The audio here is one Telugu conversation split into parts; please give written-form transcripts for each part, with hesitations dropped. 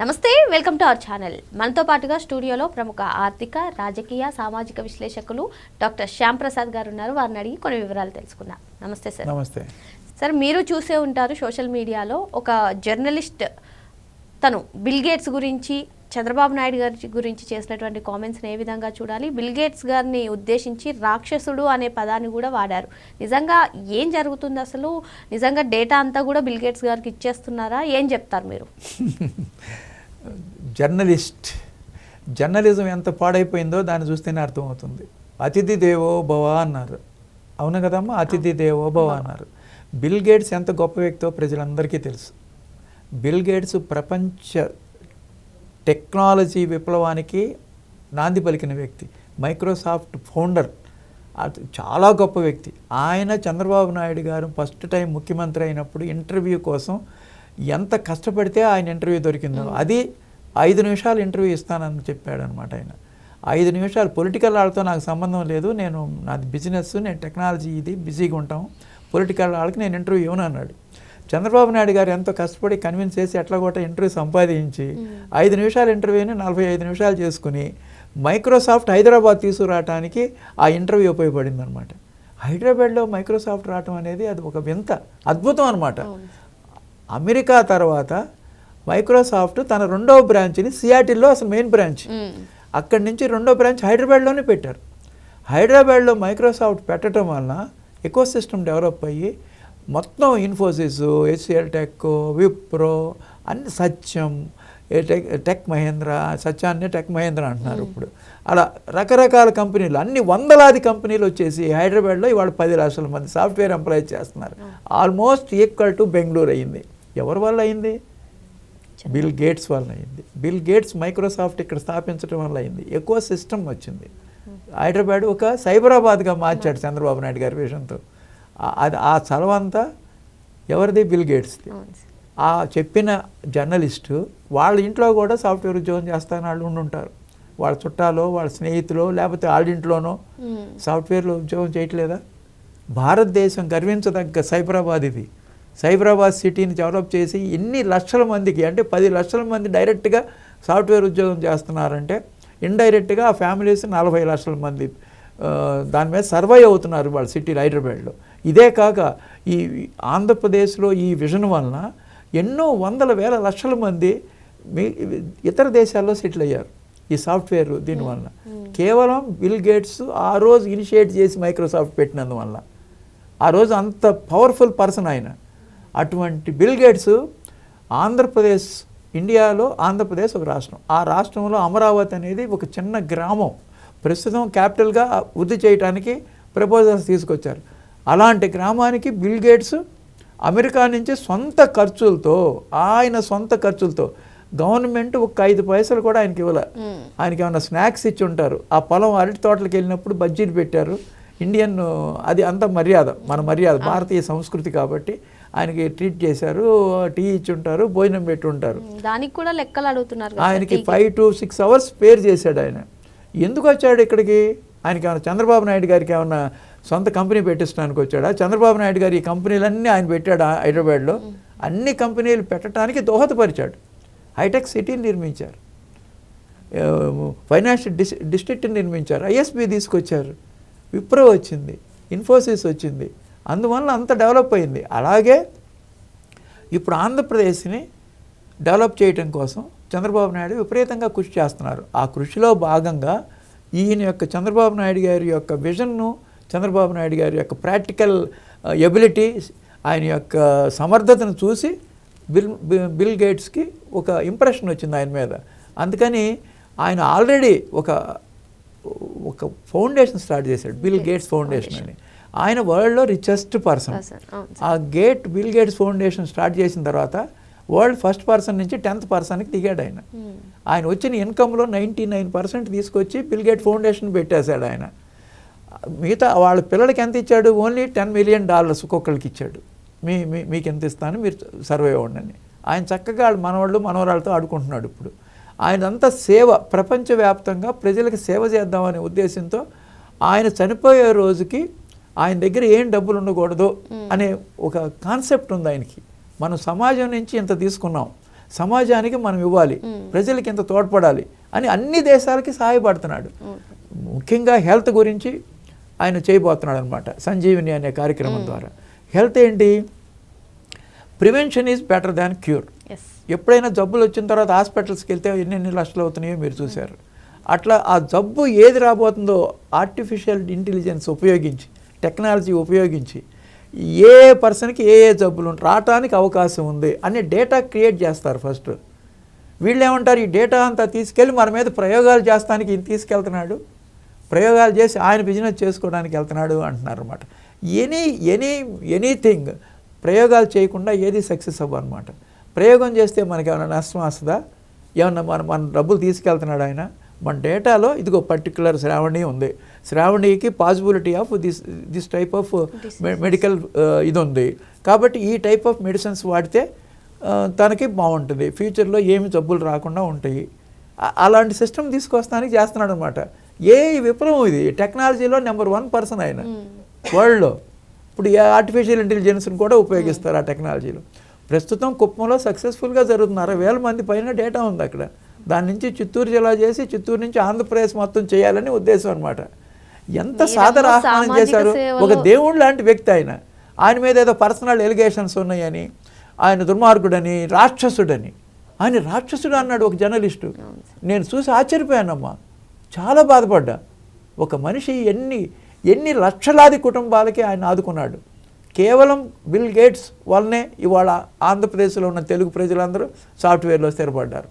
నమస్తే వెల్కమ్ టు అవర్ ఛానల్. మనతో పాటుగా స్టూడియోలో ప్రముఖ ఆర్థిక రాజకీయ సామాజిక విశ్లేషకులు డాక్టర్ శ్యామ్ ప్రసాద్ గారు ఉన్నారు. వారిని అడిగి కొన్ని వివరాలు తెలుసుకుందాం. నమస్తే సార్. నమస్తే సార్, మీరు చూసే ఉంటారు సోషల్ మీడియాలో ఒక జర్నలిస్ట్ తను బిల్ గేట్స్ గురించి చంద్రబాబు నాయుడు గారి గురించి చేసినటువంటి కామెంట్స్ని ఏ విధంగా చూడాలి, బిల్ గేట్స్ గారిని ఉద్దేశించి రాక్షసుడు అనే పదాన్ని కూడా వాడారు. నిజంగా ఏం జరుగుతుంది అసలు? నిజంగా డేటా అంతా కూడా బిల్ గేట్స్ గారికి ఇచ్చేస్తున్నారా? ఏం చెప్తారు మీరు? జర్నలిజం ఎంత పాడైపోయిందో దాన్ని చూస్తేనే అర్థమవుతుంది. అతిథి దేవో భవ అన్నారు, అవును కదమ్మా, అతిథి దేవో భవ అన్నారు. బిల్ గేట్స్ ఎంత గొప్ప వ్యక్తో ప్రజలందరికీ తెలుసు. బిల్ గేట్స్ ప్రపంచ టెక్నాలజీ విప్లవానికి నాంది పలికిన వ్యక్తి, మైక్రోసాఫ్ట్ ఫౌండర్, చాలా గొప్ప వ్యక్తి. ఆయన చంద్రబాబు నాయుడు గారు ఫస్ట్ టైం ముఖ్యమంత్రి అయినప్పుడు ఇంటర్వ్యూ కోసం ఎంత కష్టపడితే ఆయన ఇంటర్వ్యూ దొరికిందో, అది 5 నిమిషాలు ఇంటర్వ్యూ ఇస్తానని చెప్పాడు అనమాట. ఆయన 5 నిమిషాలు, పొలిటికల్ వాళ్ళతో నాకు సంబంధం లేదు, నాది బిజినెస్, నేను టెక్నాలజీ ఇది బిజీగా ఉంటాం, పొలిటికల్ వాళ్ళకి నేను ఇంటర్వ్యూ ఇవ్వను అన్నాడు. చంద్రబాబు నాయుడు గారు ఎంతో కష్టపడి కన్విన్స్ చేసి ఎట్లా కూడా ఇంటర్వ్యూ సంపాదించి 5 నిమిషాల ఇంటర్వ్యూని 45 నిమిషాలు చేసుకుని మైక్రోసాఫ్ట్ హైదరాబాద్ తీసుకురావడానికి ఆ ఇంటర్వ్యూ ఉపయోగపడింది అనమాట. హైదరాబాద్లో మైక్రోసాఫ్ట్ రావటం అనేది అది ఒక వింత అద్భుతం అనమాట. అమెరికా తర్వాత మైక్రోసాఫ్ట్ తన 2వ బ్రాంచ్ని సియాటిల్లో, అసలు మెయిన్ బ్రాంచ్, అక్కడి నుంచి 2వ బ్రాంచ్ హైదరాబాద్లోనే పెట్టారు. హైదరాబాద్లో మైక్రోసాఫ్ట్ పెట్టడం వలన ఎకో సిస్టమ్ డెవలప్ అయ్యి మొత్తం ఇన్ఫోసిస్, హెచ్సిఎల్ టెక్, విప్రో, అన్ని సత్యం, టెక్ మహేంద్ర, సత్యాన్ని టెక్ మహేంద్ర అంటున్నారు ఇప్పుడు, అలా రకరకాల కంపెనీలు, అన్ని వందలాది కంపెనీలు వచ్చేసి హైదరాబాద్లో ఇవాళ 10 లక్షల మంది సాఫ్ట్వేర్ ఎంప్లాయ్ చేస్తున్నారు. ఆల్మోస్ట్ ఈక్వల్ టు బెంగళూరు అయింది. ఎవరి వల్ల అయింది? బిల్ గేట్స్ వల్ల అయింది. బిల్ గేట్స్ మైక్రోసాఫ్ట్ ఇక్కడ స్థాపించడం వల్ల అయింది. ఎకో సిస్టమ్ వచ్చింది. హైదరాబాద్ ఒక సైబరాబాద్గా మార్చాడు చంద్రబాబు నాయుడు గారి విషయంతో. అది ఆ చలవంతా ఎవరిది? బిల్ గేట్స్ది. ఆ చెప్పిన జర్నలిస్టు వాళ్ళ ఇంట్లో కూడా సాఫ్ట్వేర్ ఉద్యోగం చేస్తానని వాళ్ళు ఉండుంటారు. వాళ్ళ చుట్టాలో, వాళ్ళ స్నేహితులు, లేకపోతే వాళ్ళ ఇంట్లోనో సాఫ్ట్వేర్లో ఉద్యోగం చేయట్లేదా? భారతదేశం గర్వించదగ్గ సైబరాబాద్ ఇది. సైబరాబాద్ సిటీని డెవలప్ చేసి ఎన్ని లక్షల మందికి, అంటే 10 లక్షల మంది డైరెక్ట్గా సాఫ్ట్వేర్ ఉద్యోగం చేస్తున్నారంటే, ఇండైరెక్ట్గా ఆ ఫ్యామిలీస్ 40 లక్షల మంది దాని మీద సర్వైవ్ అవుతున్నారు వాళ్ళ సిటీలో, హైదరాబాద్లో. ఇదే కాక ఈ ఆంధ్రప్రదేశ్లో ఈ విజన్ వలన ఎన్నో వందల వేల లక్షల మంది ఇతర దేశాల్లో సెటిల్ అయ్యారు ఈ సాఫ్ట్వేర్ దీనివల్ల. కేవలం బిల్ గేట్స్ ఆ రోజు ఇనిషియేట్ చేసి మైక్రోసాఫ్ట్ పెట్టినందువల్ల. ఆ రోజు అంత పవర్ఫుల్ పర్సన్ ఆయన. అటువంటి బిల్ గేట్స్ ఆంధ్రప్రదేశ్, ఇండియాలో ఆంధ్రప్రదేశ్ ఒక రాష్ట్రం. ఆ రాష్ట్రంలో అమరావతి అనేది ఒక చిన్న గ్రామం, ప్రస్తుతం క్యాపిటల్గా వృద్ధి చేయడానికి ప్రపోజల్స్ తీసుకొచ్చారు. అలాంటి గ్రామానికి బిల్ గేట్స్ అమెరికా నుంచి ఆయన సొంత ఖర్చులతో గవర్నమెంట్ ఒక 5 పైసలు కూడా ఆయనకి ఇవ్వలే. ఆయనకి ఏమైనా స్నాక్స్ ఇచ్చి ఉంటారు. ఆ పొలం అరటి తోటలకు వెళ్ళినప్పుడు బజ్జీలు పెట్టారు. ఇండియన్, అది అంత మర్యాద, మన మర్యాద, భారతీయ సంస్కృతి కాబట్టి ఆయనకి ట్రీట్ చేశారు, టీ ఇచ్చి ఉంటారు, భోజనం పెట్టి ఉంటారు. దానికి కూడా లెక్కలు అడుగుతున్నారు. ఆయనకి 5 to 6 అవర్స్ స్పేర్ చేశాడు ఆయన. ఎందుకు వచ్చాడు ఇక్కడికి? ఆయనకి ఏమైనా చంద్రబాబు నాయుడు గారికి ఏమన్నా సొంత కంపెనీ పెట్టించడానికి వచ్చాడా? చంద్రబాబు నాయుడు గారు ఈ కంపెనీలన్నీ ఆయన పెట్టాడు హైదరాబాద్లో. అన్ని కంపెనీలు పెట్టడానికి దోహదపరిచాడు. హైటెక్ సిటీని నిర్మించారు, ఫైనాన్షియల్ డిస్ట్రిక్ట్ని నిర్మించారు, ఐఎస్బి తీసుకొచ్చారు, విప్రో వచ్చింది, ఇన్ఫోసిస్ వచ్చింది. అందువల్ల అంత డెవలప్ అయింది. అలాగే ఇప్పుడు ఆంధ్రప్రదేశ్ని డెవలప్ చేయడం కోసం చంద్రబాబు నాయుడు విపరీతంగా కృషి చేస్తున్నారు. ఆ కృషిలో భాగంగా ఈయన యొక్క చంద్రబాబు నాయుడు గారి యొక్క విజన్ను, చంద్రబాబు నాయుడు గారి యొక్క ప్రాక్టికల్ ఎబిలిటీ, ఆయన యొక్క సమర్థతను చూసి బిల్ గేట్స్కి ఒక ఇంప్రెషన్ వచ్చింది ఆయన మీద. అందుకని ఆయన ఆల్రెడీ ఒక ఫౌండేషన్ స్టార్ట్ చేశాడు, బిల్ గేట్స్ ఫౌండేషన్ అని. ఆయన వరల్డ్లో రిచెస్ట్ పర్సన్. ఆ బిల్ గేట్స్ ఫౌండేషన్ స్టార్ట్ చేసిన తర్వాత వరల్డ్ ఫస్ట్ పర్సన్ నుంచి 10th పర్సన్కి దిగాడు ఆయన. ఆయన వచ్చిన ఇన్కంలో 99% తీసుకొచ్చి బిల్ గేట్ ఫౌండేషన్ పెట్టేశాడు ఆయన. మిగతా వాళ్ళ పిల్లలకి ఎంత ఇచ్చాడు? ఓన్లీ $10 million ఒక్కొక్కరికి ఇచ్చాడు. మీకు ఎంత ఇస్తాను, మీరు సర్వే అవ్వండి. ఆయన చక్కగా మనవాళ్ళు మనవరాళ్ళతో ఆడుకుంటున్నాడు ఇప్పుడు. ఆయనంతా సేవ, ప్రపంచవ్యాప్తంగా ప్రజలకు సేవ చేద్దామనే ఉద్దేశంతో ఆయన చనిపోయే రోజుకి ఆయన దగ్గర ఏం డబ్బులు ఉండకూడదు అనే ఒక కాన్సెప్ట్ ఉంది ఆయనకి. మనం సమాజం నుంచి ఇంత తీసుకున్నాం, సమాజానికి మనం ఇవ్వాలి, ప్రజలకి ఇంత తోడ్పడాలి అని అన్ని దేశాలకి సహాయపడుతున్నాడు. ముఖ్యంగా హెల్త్ గురించి ఆయన చేయబోతున్నాడు అనమాట సంజీవిని అనే కార్యక్రమం ద్వారా. హెల్త్ ఏంటి? Prevention is better than cure. ఎప్పుడైనా జబ్బులు వచ్చిన తర్వాత హాస్పిటల్స్కి వెళ్తే ఎన్ని లక్షలు అవుతున్నాయో మీరు చూశారు. అట్లా ఆ జబ్బు ఏది రాబోతుందో ఆర్టిఫిషియల్ ఇంటెలిజెన్స్ ఉపయోగించి, టెక్నాలజీ ఉపయోగించి ఏ పర్సన్కి ఏ జబ్బులు రావటానికి అవకాశం ఉంది అనే డేటా క్రియేట్ చేస్తారు ఫస్ట్. వీళ్ళు ఏమంటారు, ఈ డేటా అంతా తీసుకెళ్ళి మన మీద ప్రయోగాలు చేస్తానికి ఈయన తీసుకెళ్తున్నాడు, ప్రయోగాలు చేసి ఆయన బిజినెస్ చేసుకోవడానికి వెళ్తున్నాడు అంటున్నారు అనమాట. ఎనీథింగ్ ప్రయోగాలు చేయకుండా ఏది సక్సెస్ అవ్వనమాట. ప్రయోగం చేస్తే మనకి ఏమైనా నష్టం వస్తుందా? ఏమన్నా మన డబ్బులు తీసుకెళ్తున్నాడు ఆయన. మన డేటాలో ఇదిగో పర్టికులర్ శ్రావణి ఉంది, శ్రావణికి possibility of this type of medical ఇది ఉంది కాబట్టి ఈ టైప్ ఆఫ్ మెడిసిన్స్ వాడితే తనకి బాగుంటుంది, ఫ్యూచర్లో ఏమి జబ్బులు రాకుండా ఉంటాయి. అలాంటి సిస్టమ్ తీసుకొస్తానికి చేస్తున్నాడు అనమాట. ఏ విప్లవం ఇది! టెక్నాలజీలో నెంబర్ 1 పర్సన్ ఆయన వరల్డ్లో. ఇప్పుడు ఆర్టిఫిషియల్ ఇంటెలిజెన్స్ని కూడా ఉపయోగిస్తారు ఆ టెక్నాలజీలో. ప్రస్తుతం కుప్పంలో సక్సెస్ఫుల్గా జరుగుతుంది. 60,000 మంది పైన డేటా ఉంది అక్కడ. దాని నుంచి చిత్తూరు జిల్లా చేసి చిత్తూరు నుంచి ఆంధ్రప్రదేశ్ మొత్తం చేయాలని ఉద్దేశం అనమాట. ఎంత సాదర ఆహ్వానం చేశారు. ఒక దేవుడు లాంటి వ్యక్తి ఆయన మీద ఏదో పర్సనల్ ఎలిగేషన్స్ ఉన్నాయని, ఆయన దుర్మార్గుడని, రాక్షసుడని. ఆయన రాక్షసుడు అన్నాడు ఒక జర్నలిస్టు. నేను చూసి ఆశ్చర్యపోయానమ్మా, చాలా బాధపడ్డా. ఒక మనిషి ఎన్ని లక్షలాది కుటుంబాలకి ఆయన ఆదుకున్నాడు. కేవలం బిల్ గేట్స్ వల్లనే ఇవాళ ఆంధ్రప్రదేశ్లో ఉన్న తెలుగు ప్రజలందరూ సాఫ్ట్వేర్లో స్థిరపడ్డారు.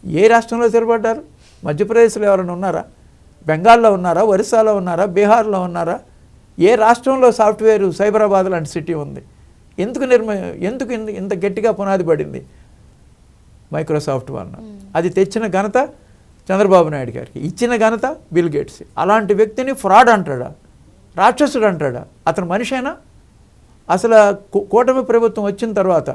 ఏ రాష్ట్రంలో స్థిరపడ్డారు? మధ్యప్రదేశ్లో ఎవరైనా ఉన్నారా? బెంగాల్లో ఉన్నారా? ఒరిస్సాలో ఉన్నారా? బీహార్లో ఉన్నారా? ఏ రాష్ట్రంలో సాఫ్ట్వేర్ సైబరాబాద్ లాంటి సిటీ ఉంది? ఎందుకు ఇంత గట్టిగా పునాది పడింది? మైక్రోసాఫ్ట్ వలన. అది తెచ్చిన ఘనత చంద్రబాబు నాయుడు గారికి, ఇచ్చిన ఘనత బిల్ గేట్స్. అలాంటి వ్యక్తిని ఫ్రాడ్ అంటాడా? రాక్షసుడు అంటాడా? అతను మనిషేనా? అసలు కూటమి ప్రభుత్వం వచ్చిన తర్వాత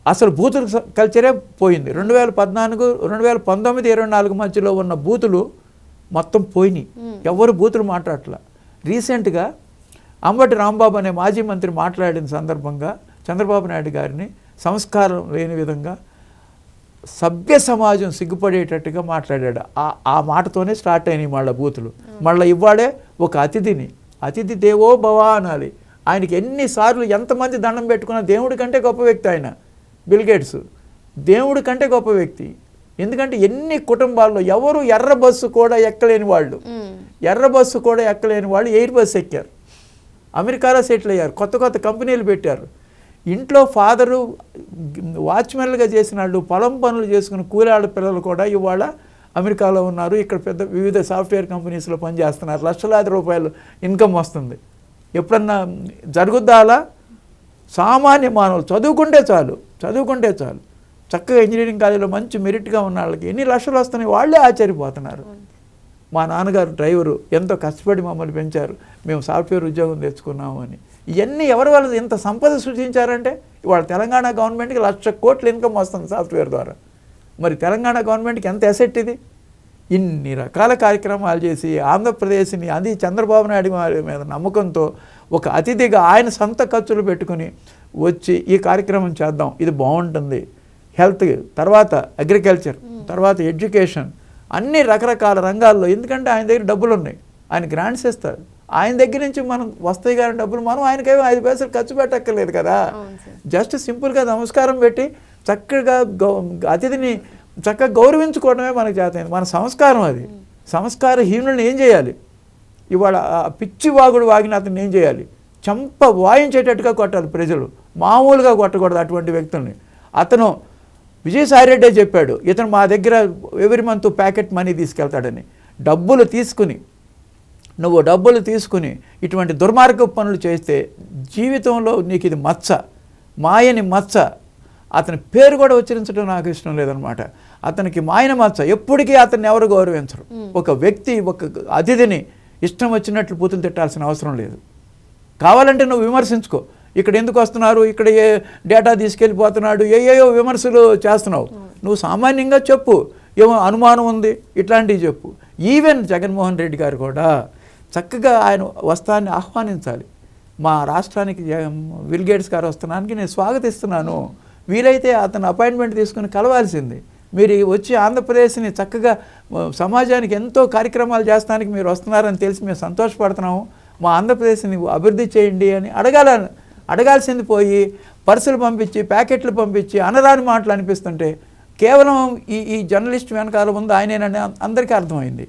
అసలు బూతుల కల్చరే పోయింది. 2014, 2019, 24 మధ్యలో ఉన్న బూతులు మొత్తం పోయినాయి. ఎవరు బూతులు మాట్లాడట్లా. రీసెంట్గా అంబటి రాంబాబు అనే మాజీ మంత్రి మాట్లాడిన సందర్భంగా చంద్రబాబు నాయుడు గారిని సంస్కారం లేని విధంగా సభ్య సమాజం సిగ్గుపడేటట్టుగా మాట్లాడాడు. ఆ మాటతోనే స్టార్ట్ అయినాయి మళ్ళీ బూతులు. మళ్ళీ ఇవాడే ఒక అతిథి దేవో భవ అనాలి. ఆయనకి ఎన్నిసార్లు ఎంతమంది దండం పెట్టుకున్నా దేవుడి కంటే గొప్ప వ్యక్తి ఆయన బిల్ గేట్స్. దేవుడి కంటే గొప్ప వ్యక్తి. ఎందుకంటే ఎన్ని కుటుంబాల్లో ఎవరు ఎర్ర బస్సు కూడా ఎక్కలేని వాళ్ళు ఎయిర్ బస్సు ఎక్కారు, అమెరికాలో సెటిల్ అయ్యారు, కొత్త కంపెనీలు పెట్టారు. ఇంట్లో ఫాదరు వాచ్మెన్లుగా చేసిన వాళ్ళు, పొలం పనులు చేసుకున్న కూలాళ్ళ పిల్లలు కూడా ఇవాళ అమెరికాలో ఉన్నారు. ఇక్కడ వివిధ సాఫ్ట్వేర్ కంపెనీస్లో పనిచేస్తున్నారు. లక్షలాది రూపాయలు ఇన్కమ్ వస్తుంది. ఎప్పుడన్నా జరుగుద్దా అలా? సామాన్య మానవులు చదువుకుంటే చాలు చక్కగా ఇంజనీరింగ్ కాలేజీలో మంచి మెరిట్గా ఉన్న వాళ్ళకి ఎన్ని లక్షలు వస్తున్నాయి వాళ్ళే ఆశ్చర్యపోతున్నారు. మా నాన్నగారు డ్రైవరు, ఎంతో కష్టపడి మమ్మల్ని పెంచారు, మేము సాఫ్ట్వేర్ ఉద్యోగం తెచ్చుకున్నాము అని. ఇవన్నీ ఎవరి వాళ్ళు ఎంత సంపద సృష్టించారంటే ఇవాళ తెలంగాణ గవర్నమెంట్కి 1,00,000 కోట్ల ఇన్కమ్ వస్తుంది సాఫ్ట్వేర్ ద్వారా. మరి తెలంగాణ గవర్నమెంట్కి ఎంత అసెట్ ఇది? ఇన్ని రకాల కార్యక్రమాలు చేసి ఆంధ్రప్రదేశ్ని అది చంద్రబాబు నాయుడు మీద నమ్మకంతో ఒక అతిథిగా ఆయన సొంత ఖర్చులు పెట్టుకుని వచ్చి ఈ కార్యక్రమం చేద్దాం, ఇది బాగుంటుంది, హెల్త్, తర్వాత అగ్రికల్చర్, తర్వాత ఎడ్యుకేషన్, అన్ని రకరకాల రంగాల్లో. ఎందుకంటే ఆయన దగ్గర డబ్బులు ఉన్నాయి, ఆయన గ్రాంట్స్ ఇస్తారు. ఆయన దగ్గర నుంచి మనం వస్తాయి కానీ డబ్బులు మనం ఆయనకేమో 5 పైసలు ఖర్చు పెట్టక్కర్లేదు కదా. జస్ట్ సింపుల్గా నమస్కారం పెట్టి చక్కగా అతిథిని చక్కగా గౌరవించుకోవడమే మనకు చేతైంది. మన సంస్కారం అది. సంస్కారహీనులను ఏం చేయాలి? ఇవాళ పిచ్చి వాగుడు వాగిన అతను ఏం చేయాలి? చంప వాయించేటట్టుగా కొట్టాలి ప్రజలు, మామూలుగా కొట్టకూడదు అటువంటి వ్యక్తుల్ని. అతను విజయసాయిరెడ్డే చెప్పాడు, ఇతను మా దగ్గర ఎవ్రీ మంత్ ప్యాకెట్ మనీ తీసుకెళ్తాడని. డబ్బులు తీసుకుని ఇటువంటి దుర్మార్గ పనులు చేస్తే జీవితంలో నీకు ఇది మచ్చ, మాయని మచ్చ. అతని పేరు కూడా ఉచ్చరించడం నాకు ఇష్టం లేదనమాట. అతనికి మాయన మచ్చ. ఎప్పటికీ అతన్ని ఎవరు గౌరవించరు. ఒక వ్యక్తి ఒక అతిథిని ఇష్టం వచ్చినట్లు పూతులు తిట్టాల్సిన అవసరం లేదు. కావాలంటే నువ్వు విమర్శించుకో, ఇక్కడ ఎందుకు వస్తున్నారు, ఇక్కడ ఏ డేటా తీసుకెళ్ళిపోతున్నాడు, ఏయో విమర్శలు చేస్తున్నావు. నువ్వు సామాన్యంగా చెప్పు, ఏమో అనుమానం ఉంది ఇట్లాంటివి చెప్పు. ఈవెన్ జగన్మోహన్ రెడ్డి గారు కూడా చక్కగా ఆయన వస్తాన్ని ఆహ్వానించాలి. మా రాష్ట్రానికి బిల్ గేట్స్ గారు వస్తున్నానికి నేను స్వాగతిస్తున్నాను, వీలైతే అతను అపాయింట్మెంట్ తీసుకుని కలవాల్సింది. మీరు వచ్చి ఆంధ్రప్రదేశ్ని చక్కగా సమాజానికి ఎంతో కార్యక్రమాలు చేస్తానికి మీరు వస్తున్నారని తెలిసి మేము సంతోషపడుతున్నాము. మా ఆంధ్రప్రదేశ్ని అభివృద్ధి చేయండి అని అడగాల్సింది పోయి పర్సులు పంపించి ప్యాకెట్లు పంపించి అనరాని మాటలు అనిపిస్తుంటే కేవలం ఈ జర్నలిస్ట్ వెనకాల ముందు ఆయనేనని అందరికీ అర్థమైంది.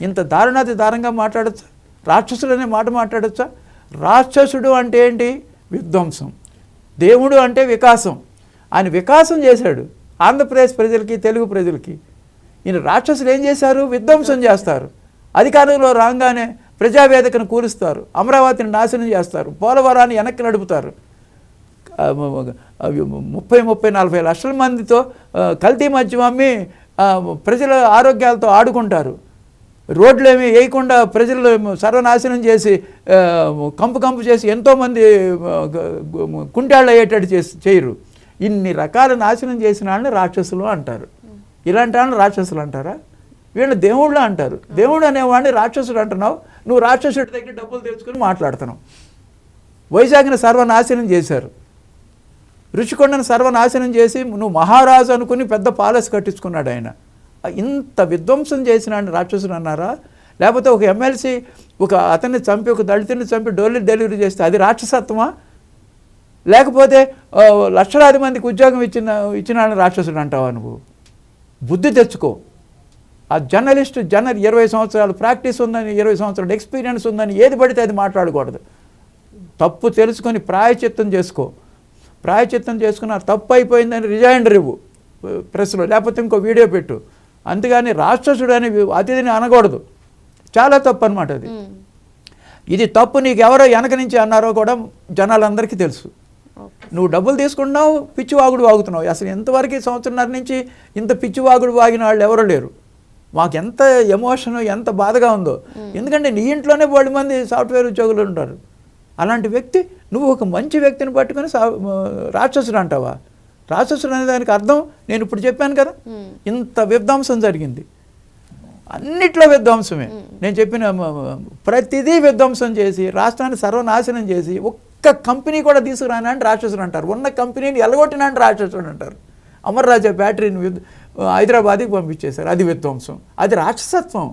ఇంత దారుణాతి దారుణంగా మాట్లాడచ్చా? రాక్షసుడు అనే మాట మాట్లాడచ్చా? రాక్షసుడు అంటే ఏంటి? విధ్వంసం. దేవుడు అంటే వికాసం. ఆయన వికాసం చేశాడు ఆంధ్రప్రదేశ్ ప్రజలకి, తెలుగు ప్రజలకి. ఈయన రాక్షసులు ఏం చేశారు? విధ్వంసం చేస్తారు. అధికారంలో రాగానే ప్రజావేదికను కూలుస్తారు, అమరావతిని నాశనం చేస్తారు, పోలవరాన్ని వెనక్కి నడుపుతారు, 30-40 లక్షల మందితో కల్తీ మద్యం అమ్మి ప్రజల ఆరోగ్యాలతో ఆడుకుంటారు. రోడ్లు ఏమి వేయకుండా ప్రజలు సర్వనాశనం చేసి కంపు చేసి ఎంతోమంది కుంటాళ్ళు అయ్యేటట్టు చేయరు. ఇన్ని రకాల నాశనం చేసిన వాళ్ళని రాక్షసులు అంటారు. ఇలాంటి వాళ్ళని రాక్షసులు అంటారా? వీళ్ళు దేవుళ్ళు అంటారు. దేవుడు అనేవాడిని రాక్షసుడు అంటున్నావు. నువ్వు రాక్షసుడి దగ్గర డబ్బులు తెచ్చుకొని మాట్లాడుతున్నావు. వైజాగ్ని సర్వనాశనం చేశారు, రుషికొండను సర్వనాశనం చేసి నువ్వు మహారాజు అనుకుని పెద్ద పాలస్ కట్టించుకున్నాడు ఆయన. ఇంత విధ్వంసం చేసిన రాక్షసుడు అన్నారా? లేకపోతే ఒక ఎమ్మెల్సీ అతన్ని చంపి ఒక దళితుని చంపి డెలివరీ చేస్తే అది రాక్షసత్వమా? లేకపోతే లక్షలాది మందికి ఉద్యోగం ఇచ్చిన రాక్షసుడు అంటావా నువ్వు? బుద్ధి తెచ్చుకో. ఆ జర్నలిస్ట్ 20 సంవత్సరాలు ప్రాక్టీస్ ఉందని, 20 సంవత్సరాలు ఎక్స్పీరియన్స్ ఉందని ఏది పడితే అది మాట్లాడకూడదు. తప్పు తెలుసుకొని ప్రాయచిత్తం చేసుకో. ప్రాయచిత్తం చేసుకుని ఆ తప్పు అయిపోయిందని రిజైండర్ ఇవ్వు ప్రెస్లో, లేకపోతే ఇంకో వీడియో పెట్టు. అంతేగాని రాక్షసుడు అని అతిథిని అనకూడదు. చాలా తప్పు అనమాట అది. ఇది తప్పు. నీకు ఎవరో వెనక నుంచి అన్నారో కూడా జనాలందరికీ తెలుసు. నువ్వు డబ్బులు తీసుకుంటున్నావు, పిచ్చివాగుడు వాగుతున్నావు. అసలు ఎంతవరకు సంవత్సరంన్నర నుంచి ఇంత పిచ్చివాగుడు వాగిన వాళ్ళు ఎవరో లేరు. మాకు ఎంత ఎమోషన్, ఎంత బాధగా ఉందో. ఎందుకంటే నీ ఇంట్లోనే 10 మంది సాఫ్ట్వేర్ ఉద్యోగులు ఉంటారు. అలాంటి వ్యక్తి నువ్వు ఒక మంచి వ్యక్తిని పట్టుకొని రాక్షసుడు అంటావా? రాక్షసుడు అనే దానికి అర్థం నేను ఇప్పుడు చెప్పాను కదా. ఇంత విధ్వంసం జరిగింది, అన్నిట్లో విధ్వంసమే. నేను చెప్పిన ప్రతిదీ విధ్వంసం చేసి రాష్ట్రాన్ని సర్వనాశనం చేసి ఒక్క కంపెనీ కూడా తీసుకురానంటే రాక్షసుడు అంటారు. ఉన్న కంపెనీని ఎలగొట్టినంటే రాక్షసుడు అంటారు. అమర్ రాజా బ్యాటరీని హైదరాబాద్కి పంపించేశారు, అది విధ్వంసం, అది రాక్షసత్వం.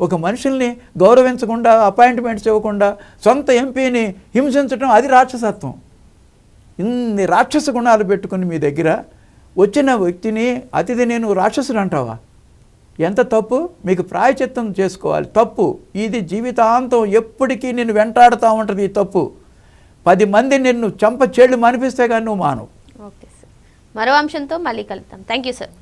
ఒక మనుషుల్ని గౌరవించకుండా, అపాయింట్మెంట్స్ ఇవ్వకుండా సొంత ఎంపీని హింసించడం అది రాక్షసత్వం. ఇన్ని రాక్షస గుణాలు పెట్టుకుని మీ దగ్గర వచ్చిన వ్యక్తిని, అతిథిని నువ్వు రాక్షసుడు అంటావా? ఎంత తప్పు! మీకు ప్రాయచిత్తం చేసుకోవాలి. తప్పు ఇది జీవితాంతం ఎప్పటికీ నిన్ను వెంటాడుతూ ఉంటుంది. ఈ తప్పు 10 మంది నిన్ను చెళ్ళు మనిపిస్తే కానీ నువ్వు మానవు. ఓకే సార్, మరో అంశంతో మళ్ళీ కలుద్దాం. Thank you sir.